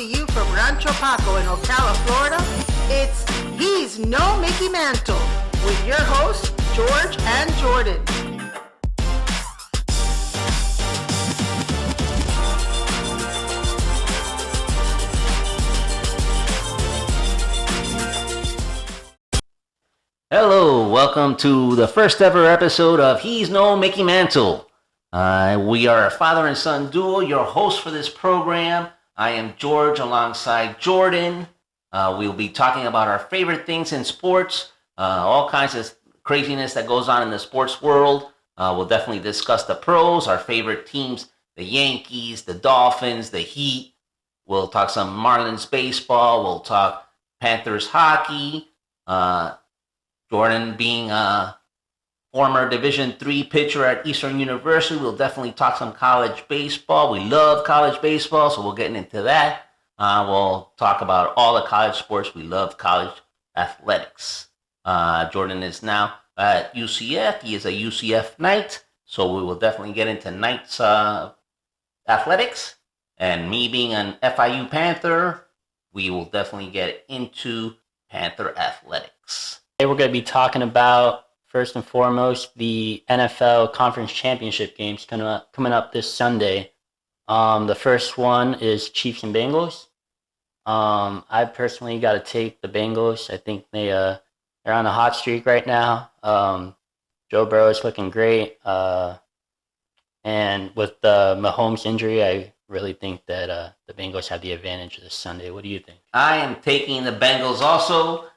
you from Rancho Paco in Ocala, Florida, it's He's No Mickey Mantle with your hosts, George and Jordan. Hello, welcome to the first ever episode of He's No Mickey Mantle. We are a father and son duo, your host for this program. I am George alongside Jordan. We'll be talking about our favorite things in sports, all kinds of craziness that goes on in the sports world. We'll definitely discuss the pros, our favorite teams, the Yankees, the Dolphins, the Heat. We'll talk some Marlins baseball. We'll talk Panthers hockey. Jordan being a former Division III pitcher at Eastern University, we'll definitely talk some college baseball. We love college baseball, so we'll get into that. We'll talk about all the college sports. We love college athletics. Jordan is now at UCF. He is a UCF Knight, so we will definitely get into Knights athletics. And me being an FIU Panther, we will definitely get into Panther athletics. Today we're going to be talking about, first and foremost, the NFL Conference Championship games coming up this Sunday. The first one is Chiefs and Bengals. I personally got to take the Bengals. I think they're on a hot streak right now. Joe Burrow is looking great. And with the Mahomes injury, I really think that the Bengals have the advantage this Sunday. What do you think? I am taking the Bengals also.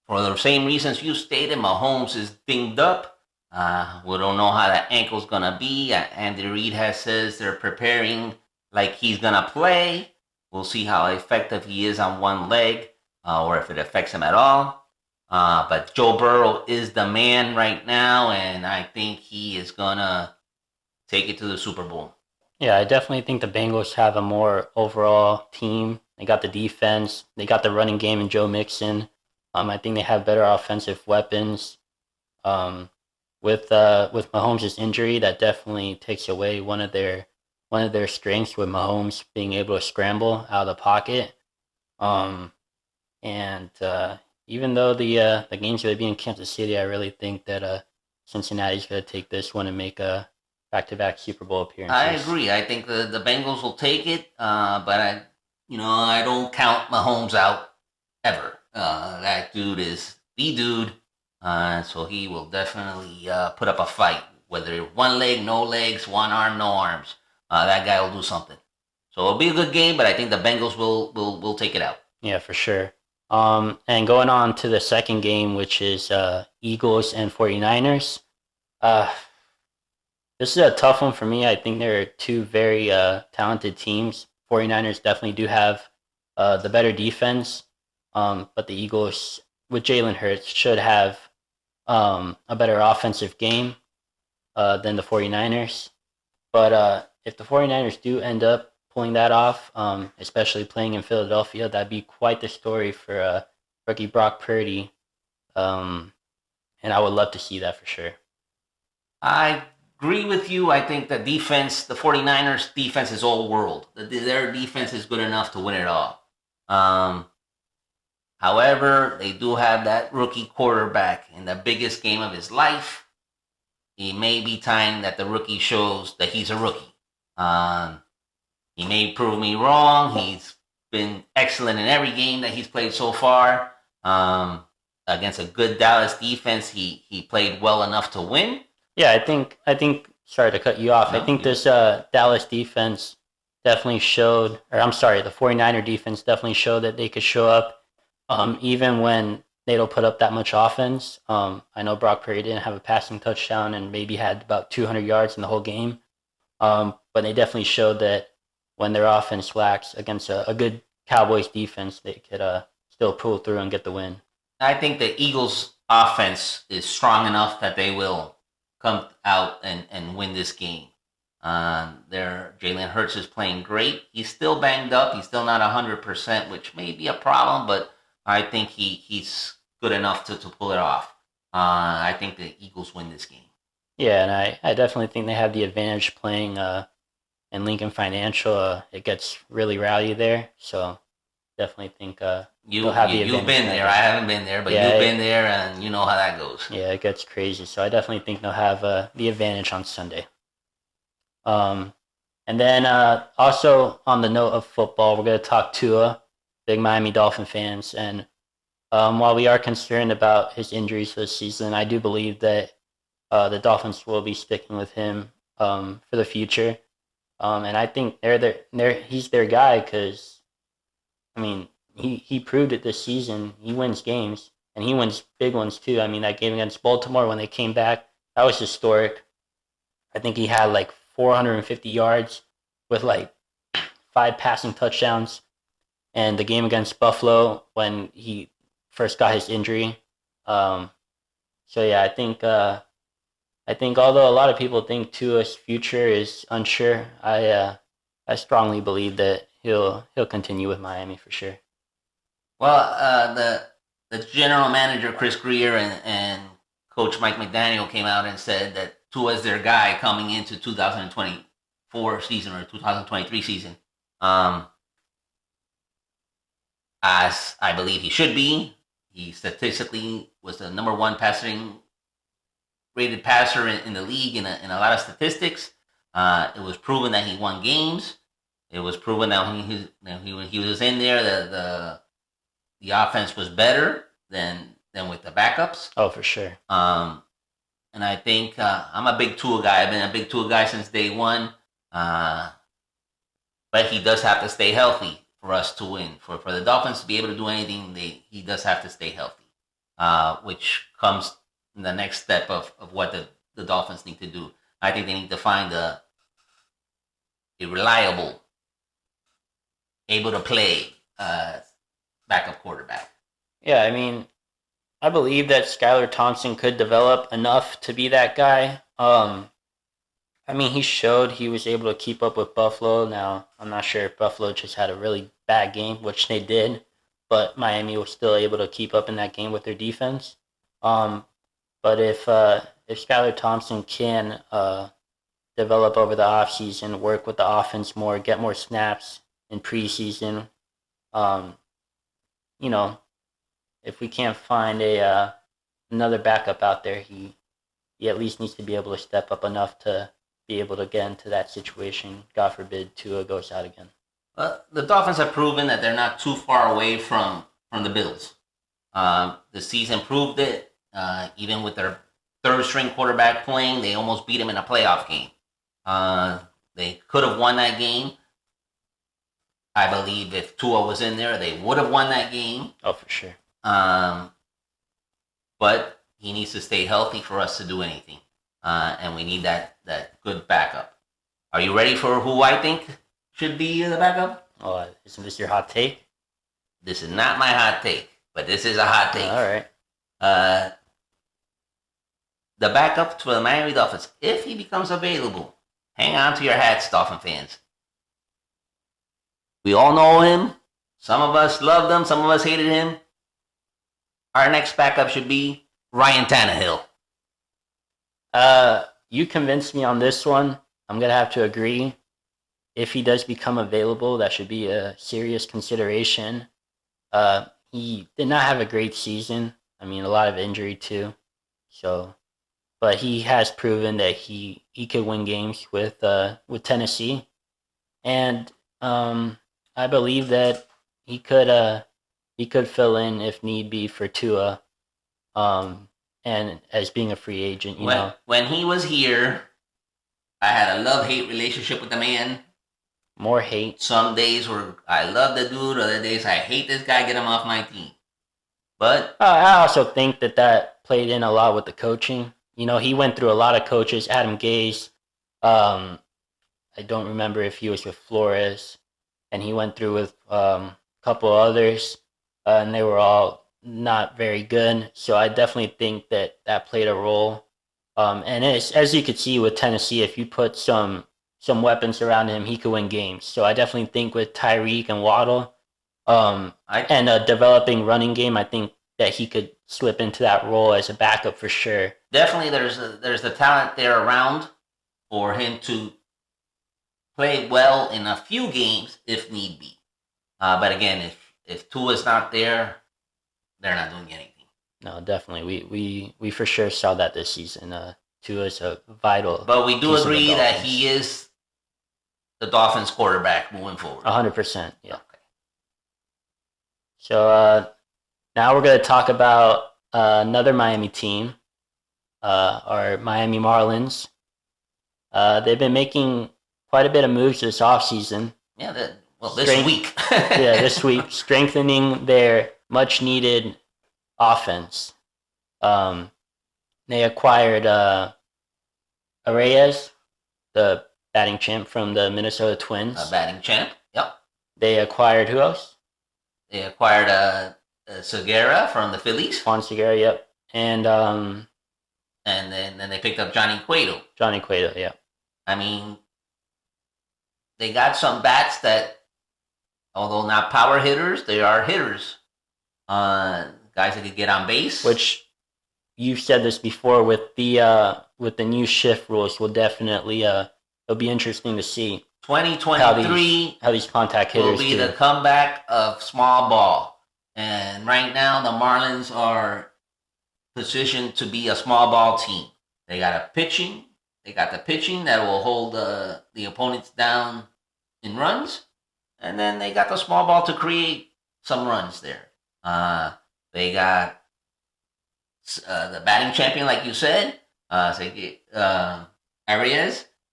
For the same reasons you stated, Mahomes is dinged up. We don't know how the ankle's going to be. Andy Reid says they're preparing like he's going to play. We'll see how effective he is on one leg or if it affects him at all. But Joe Burrow is the man right now, and I think he is going to take it to the Super Bowl. Yeah, I definitely think the Bengals have a more overall team. They got the defense. They got the running game in Joe Mixon. I think they have better offensive weapons. With Mahomes' injury, that definitely takes away one of their strengths, with Mahomes being able to scramble out of the pocket. Even though the game's going to be in Kansas City, I really think that Cincinnati's going to take this one and make a back-to-back Super Bowl appearances. I agree. I think the Bengals will take it, but I don't count Mahomes out ever. That dude is the dude, so he will definitely put up a fight. Whether one leg, no legs, one arm, no arms, that guy will do something. So it'll be a good game, but I think the Bengals will take it out. Yeah, for sure. And going on to the second game, which is Eagles and 49ers. This is a tough one for me. I think there are two very talented teams. 49ers definitely do have the better defense. But the Eagles, with Jalen Hurts, should have a better offensive game than the 49ers. But if the 49ers do end up pulling that off, especially playing in Philadelphia, that'd be quite the story for rookie Brock Purdy. And I would love to see that for sure. I agree with you. I think the 49ers defense is all world. Their defense is good enough to win it all. However, they do have that rookie quarterback in the biggest game of his life. It may be time that the rookie shows that he's a rookie. He may prove me wrong. He's been excellent in every game that he's played so far. Against a good Dallas defense, he played well enough to win. Yeah, I think. Sorry to cut you off. I think this Dallas defense definitely showed, the 49er defense definitely showed that they could show up. Even when they don't put up that much offense. I know Brock Purdy didn't have a passing touchdown and maybe had about 200 yards in the whole game. But they definitely showed that when their offense lacks against a good Cowboys defense, they could still pull through and get the win. I think the Eagles' offense is strong enough that they will come out and win this game. Jalen Hurts is playing great. He's still banged up. He's still not 100%, which may be a problem, but I think he's good enough to pull it off. I think the Eagles win this game. Yeah, and I definitely think they have the advantage playing and Lincoln Financial, it gets really rowdy there. So definitely think you've have the been advantage there. I haven't been there, but you've been there, and you know how that goes. Yeah, it gets crazy. So I definitely think they'll have the advantage on Sunday. And then also on the note of football, we're going to talk Tua, big Miami Dolphin fans. And while we are concerned about his injuries this season, I do believe that the Dolphins will be sticking with him for the future. And I think he's their guy because, I mean, he proved it this season. He wins games, and he wins big ones too. I mean, that game against Baltimore when they came back, that was historic. I think he had like 450 yards with like 5 passing touchdowns. And the game against Buffalo when he first got his injury. So yeah, I think although a lot of people think Tua's future is unsure, I strongly believe that he'll continue with Miami for sure. Well, the general manager Chris Greer and Coach Mike McDaniel came out and said that Tua is their guy coming into 2024 season or 2023 season. As I believe he should be. He statistically was the number 1 rated passer in the league in a lot of statistics. It was proven that he won games. It was proven that he was in there. The offense was better than with the backups. Oh, for sure. And I think I'm a big Tua guy. I've been a big Tua guy since day one. But he does have to stay healthy for us to win. For the Dolphins to be able to do anything, he does have to stay healthy, which comes in the next step of what the Dolphins need to do. I think they need to find a reliable, able to play backup quarterback. Yeah, I mean, I believe that Skylar Thompson could develop enough to be that guy. I mean, he showed he was able to keep up with Buffalo. Now, I'm not sure if Buffalo just had a really bad game, which they did, but Miami was still able to keep up in that game with their defense. But if Skylar Thompson can develop over the offseason, work with the offense more, get more snaps in preseason, if we can't find another backup out there, he at least needs to be able to step up enough to be able to get into that situation. God forbid Tua goes out again. The Dolphins have proven that they're not too far away from the Bills. The season proved it. Even with their third-string quarterback playing, they almost beat him in a playoff game. They could have won that game. I believe if Tua was in there, they would have won that game. Oh, for sure. But he needs to stay healthy for us to do anything. And we need that good backup. Are you ready for who I think should be the backup? Oh, isn't this your hot take? This is not my hot take, but this is a hot take. All right. The backup to the Miami Dolphins, if he becomes available, hang on to your hats, Dolphin fans. We all know him. Some of us loved him. Some of us hated him. Our next backup should be Ryan Tannehill. You convinced me on this one. I'm going to have to agree. If he does become available, that should be a serious consideration. He did not have a great season. I mean, a lot of injury too. But he has proven that he could win games with Tennessee. And I believe that he could fill in if need be for Tua. And as being a free agent, when he was here, I had a love-hate relationship with the man. More hate. Some days where I love the dude, other days I hate this guy, get him off my team. But I also think that played in a lot with the coaching. He went through a lot of coaches. Adam Gase. I don't remember if he was with Flores, and he went through with a couple others, and they were all not very good. So I definitely think that played a role. And as you could see with Tennessee, if you put some weapons around him, he could win games. So I definitely think with Tyreek and Waddle, and a developing running game, I think that he could slip into that role as a backup for sure. Definitely, there's the talent there around for him to play well in a few games if need be. But again, if Tua's not there, they're not doing anything. No, definitely. We for sure saw that this season. Tua's a vital. But we do piece of the agree that Dolphins. he is the Dolphins quarterback moving forward. 100%. Yeah. Okay. So now we're going to talk about another Miami team, our Miami Marlins. They've been making quite a bit of moves this offseason. Yeah, this week. This week, strengthening their much-needed offense. They acquired Arraez, the batting champ from the Minnesota Twins. A batting champ. Yep. They acquired who else? They acquired Segura from the Phillies. Juan Segura, yep. And then they picked up Johnny Cueto. Johnny Cueto, yeah. I mean, they got some bats that, although not power hitters, they are hitters. Guys that could get on base. Which you've said this before with the new shift rules will definitely it'll be interesting to see 2023 how these contact hitters will be the comeback of small ball. And right now the Marlins are positioned to be a small ball team. They got the pitching that will hold the opponents down in runs, and then they got the small ball to create some runs there. They got the batting champion, like you said, Arraez,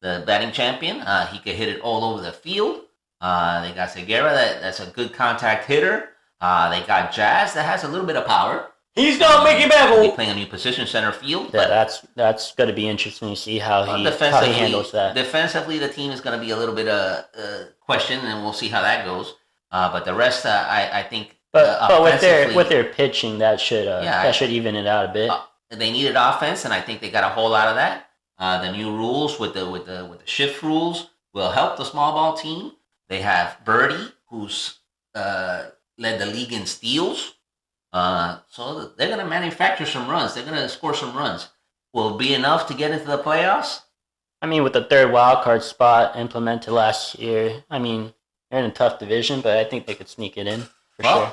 the batting champion. He could hit it all over the field. They got Segura, that's a good contact hitter. They got Jazz, that has a little bit of power. He's not making Mantle. He's playing a new position, center field. Yeah, that's going to be interesting to see how he handles that. Defensively, the team is going to be a little bit questioned, and we'll see how that goes. But the rest, I think. But with their pitching, that should even it out a bit. They needed offense, and I think they got a whole lot of that. The new rules with the shift rules will help the small ball team. They have Birdie, who's led the league in steals. So they're going to manufacture some runs. They're going to score some runs. Will it be enough to get into the playoffs? I mean, with the third wild card spot implemented last year, I mean, they're in a tough division, but I think they could sneak it in for sure.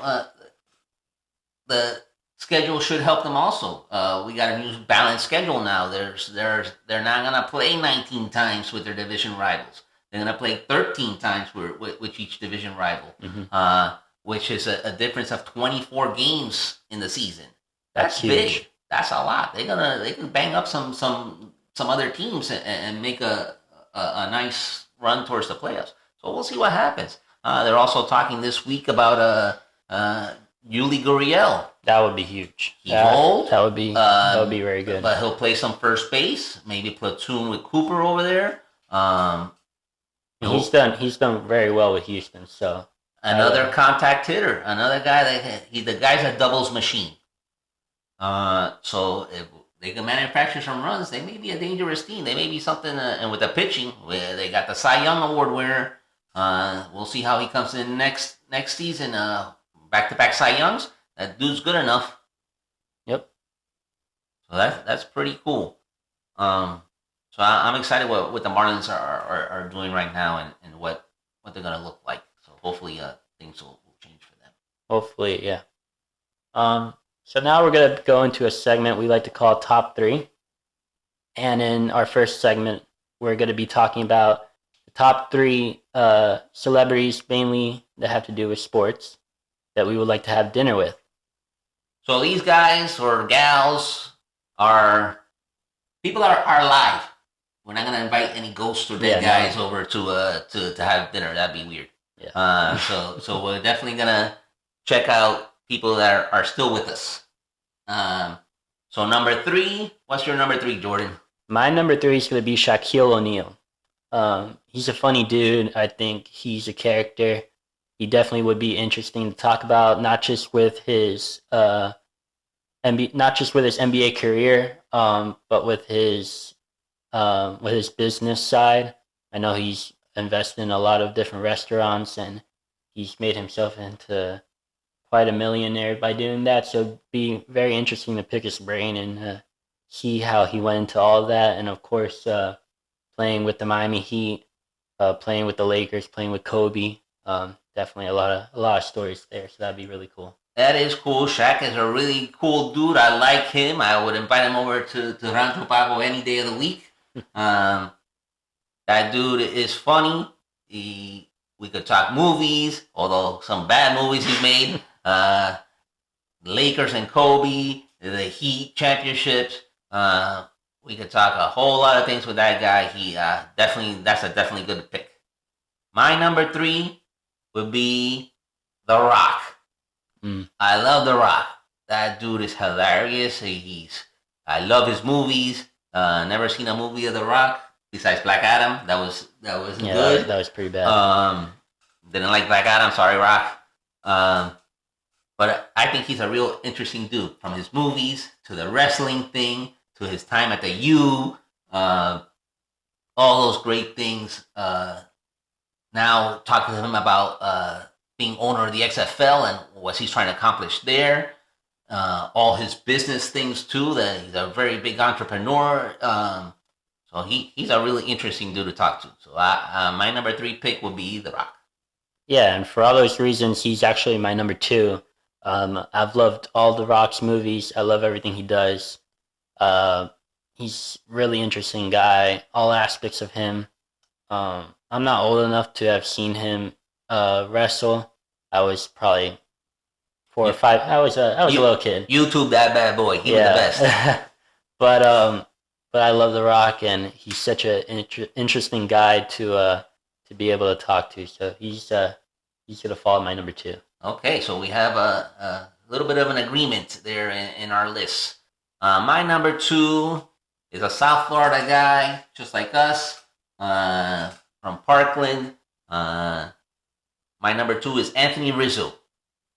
The schedule should help them also. We got a new balanced schedule now. They're not going to play 19 times with their division rivals. They're going to play 13 times with each division rival. Mm-hmm. Which is a difference of 24 games in the season. That's big. Huge. That's a lot. They can bang up some other teams and make a nice run towards the playoffs. So we'll see what happens. They're also talking this week about Yuli Gurriel. That would be huge. He's old. That would be very good. But he'll play some first base, maybe platoon with Cooper over there. He's done very well with Houston. So. Another contact hitter, another guy the guy's a doubles machine. So if they can manufacture some runs, they may be a dangerous team. They may be something. And with the pitching, where they got the Cy Young Award winner. We'll see how he comes in next season. Back-to-back Cy Youngs. That dude's good enough. Yep. So that's pretty cool. So I'm excited what the Marlins are doing right now and what they're gonna look like. Hopefully, things will change for them. Hopefully, yeah. So now we're going to go into a segment we like to call Top 3. And in our first segment, we're going to be talking about the top 3 celebrities, mainly that have to do with sports, that we would like to have dinner with. So these guys or gals are people that are alive. We're not going to invite any ghosts or dead guys over to have dinner. That'd be weird. Yeah. So we're definitely gonna check out people that are still with us. So number 3, what's your number 3, Jordan? My number 3 is gonna be Shaquille O'Neal. He's a funny dude. I think he's a character. He definitely would be interesting to talk about, not just with his NBA career, but with his business side. I know he's invested in a lot of different restaurants, and he's made himself into quite a millionaire by doing that. So it'd be very interesting to pick his brain and see how he went into all of that. And of course, playing with the Miami Heat, playing with the Lakers, playing with Kobe. Definitely a lot of stories there. So that'd be really cool. That is cool. Shaq is a really cool dude. I like him. I would invite him over to Rancho Pago any day of the week. That dude is funny. We could talk movies, although some bad movies he made. Lakers and Kobe, the Heat championships. We could talk a whole lot of things with that guy. That's a definitely good pick. My number 3 would be The Rock. I love The Rock. That dude is hilarious. I love his movies. Never seen a movie of The Rock besides Black Adam. That was good. That was pretty bad. Didn't like Black Adam. Sorry, Rock. But I think he's a real interesting dude. From his movies to the wrestling thing to his time at the U, all those great things. Now talking to him about being owner of the XFL and what he's trying to accomplish there. All his business things too. That he's a very big entrepreneur. So he's a really interesting dude to talk to. So my number 3 pick would be The Rock. Yeah, and for all those reasons, he's actually my number 2. I've loved all The Rock's movies. I love everything he does. He's really interesting guy. All aspects of him. I'm not old enough to have seen him wrestle. I was probably 4 or 5. I was a little kid. YouTube that bad boy. He was the best. But I love The Rock, and he's such an interesting guy to be able to talk to. So he's gonna fall at my number 2. Okay, so we have a little bit of an agreement there in our list. My number 2 is a South Florida guy, just like us, from Parkland. My number 2 is Anthony Rizzo.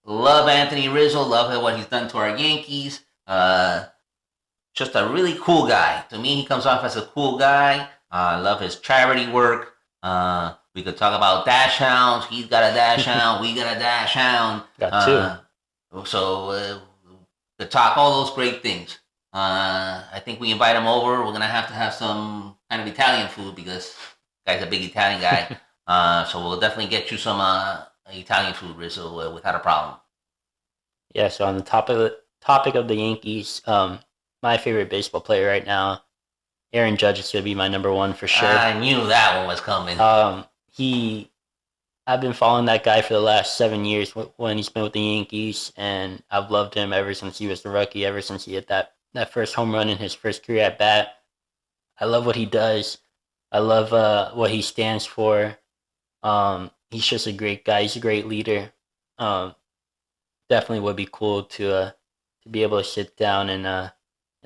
Love Anthony Rizzo. Love what he's done to our Yankees. Just a really cool guy. To me, he comes off as a cool guy. I love his charity work. We could talk about dash hounds. He's got a dash hound. We got a dash hound. Got 2. So to talk all those great things. I think we invite him over. We're gonna have to have some kind of Italian food because the guy's a big Italian guy. So we'll definitely get you some Italian food, Rizzo, without a problem. Yeah. So on the topic of the Yankees, my favorite baseball player right now, Aaron Judge, is gonna be my number 1 for sure. I knew that one was coming. I've been following that guy for the last 7 years when he's been with the Yankees, and I've loved him ever since he was the rookie, ever since he hit that first home run in his first career at bat. I love what he does. I love what he stands for. He's just a great guy. He's a great leader. Definitely would be cool to be able to sit down and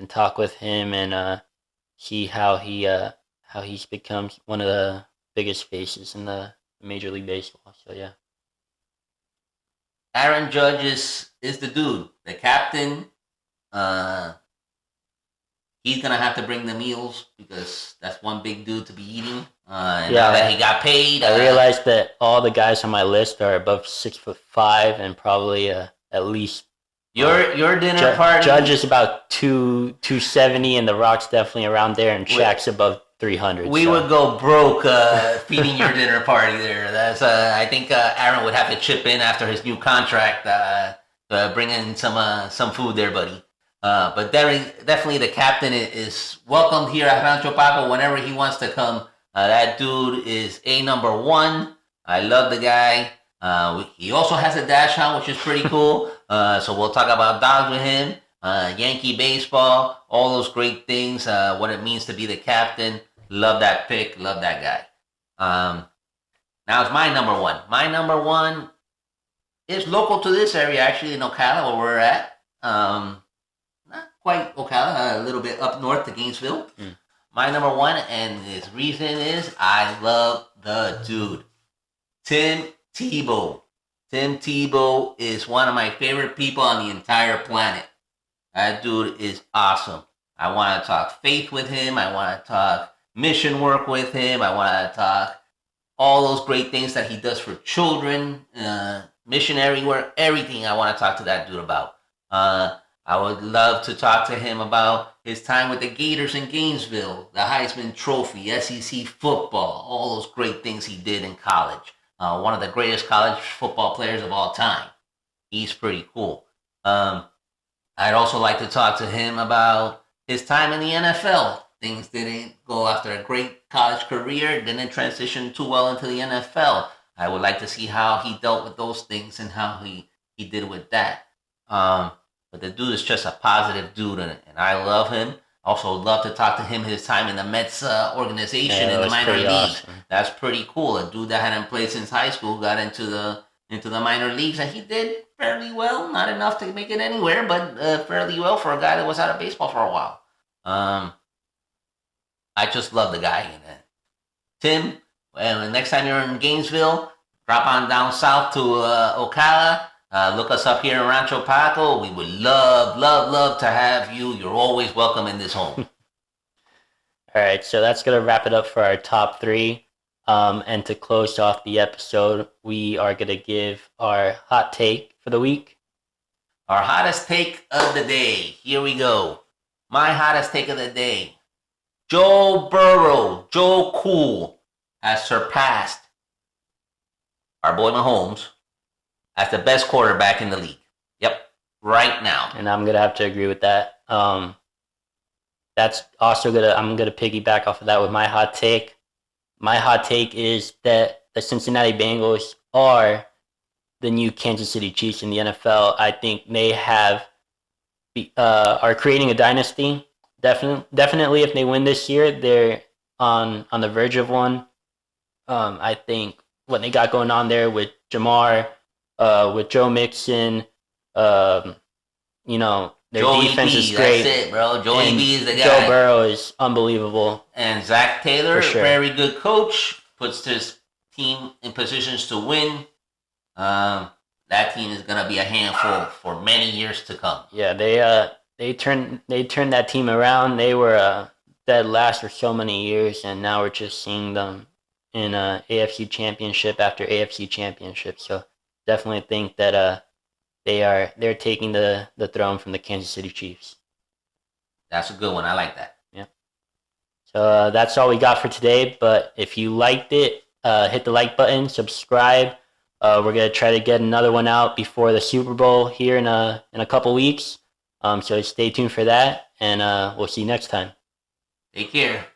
talk with him and see how he's become one of the biggest faces in the Major League Baseball. So yeah. Aaron Judge is the dude, the captain. He's gonna have to bring the meals because that's one big dude to be eating. Now that he got paid, I realized that all the guys on my list are above 6'5" and probably at least your dinner party. Judge is about 270, and The Rock's definitely around there, and Shaq's above 300. We would go broke feeding your dinner party there. That's I think Aaron would have to chip in after his new contract to bring in some food there, buddy. But definitely the captain is welcomed here at Rancho Pago whenever he wants to come. That dude is number 1. I love the guy. He also has a dash hound, which is pretty cool. So we'll talk about dogs with him. Yankee baseball, all those great things, what it means to be the captain. Love that pick, love that guy. Now it's my number 1. My number 1 is local to this area, actually, in Ocala, where we're at. Not quite Ocala, a little bit up north to Gainesville. My number 1, and his reason is I love the dude. Tim Tebow. Tim Tebow is one of my favorite people on the entire planet. That dude is awesome. I want to talk faith with him. I want to talk mission work with him. I want to talk all those great things that he does for children, missionary work, everything I want to talk to that dude about. I would love to talk to him about his time with the Gators in Gainesville, the Heisman Trophy, SEC football, all those great things he did in college. One of the greatest college football players of all time. He's pretty cool. I'd also like to talk to him about his time in the NFL. Things didn't go after a great college career, didn't transition too well into the NFL. I would like to see how he dealt with those things and how he did with that. But the dude is just a positive dude, and I love him. Also, love to talk to him his time in the Mets organization in the minor leagues. Awesome. That's pretty cool. A dude that hadn't played since high school got into the minor leagues, and he did fairly well. Not enough to make it anywhere, but fairly well for a guy that was out of baseball for a while. I just love the guy. Tim, well, next time you're in Gainesville, drop on down south to Ocala. Look us up here in Rancho Paco. We would love to have you. You're always welcome in this home. All right, so that's going to wrap it up for our top three. And to close off the episode, we are going to give our hot take for the week. Our hottest take of the day. Here we go. My hottest take of the day. Joe Burrow, Joe Cool, has surpassed our boy Mahomes as the best quarterback in the league. Yep, right now. And I'm going to have to agree with that. That's also I'm going to piggyback off of that with my hot take. My hot take is that the Cincinnati Bengals are the new Kansas City Chiefs in the NFL. I think they are creating a dynasty. Definitely, if they win this year, they're on the verge of one. I think what they got going on there with Jamar, with Joe Mixon, their Joey defense B, is great. That's it, bro. Joey B is the guy. Joe Burrow is unbelievable. And Zach Taylor, sure. Very good coach, puts his team in positions to win. That team is gonna be a handful for many years to come. Yeah, they turned that team around. They were dead last for so many years, and now we're just seeing them in AFC Championship after AFC Championship. So definitely think that they're taking the throne from the Kansas City Chiefs. That's a good one. I like that. Yeah. So that's all we got for today. But if you liked it, hit the like button, subscribe. We're gonna try to get another one out before the Super Bowl here in a couple weeks. So stay tuned for that, and we'll see you next time. Take care.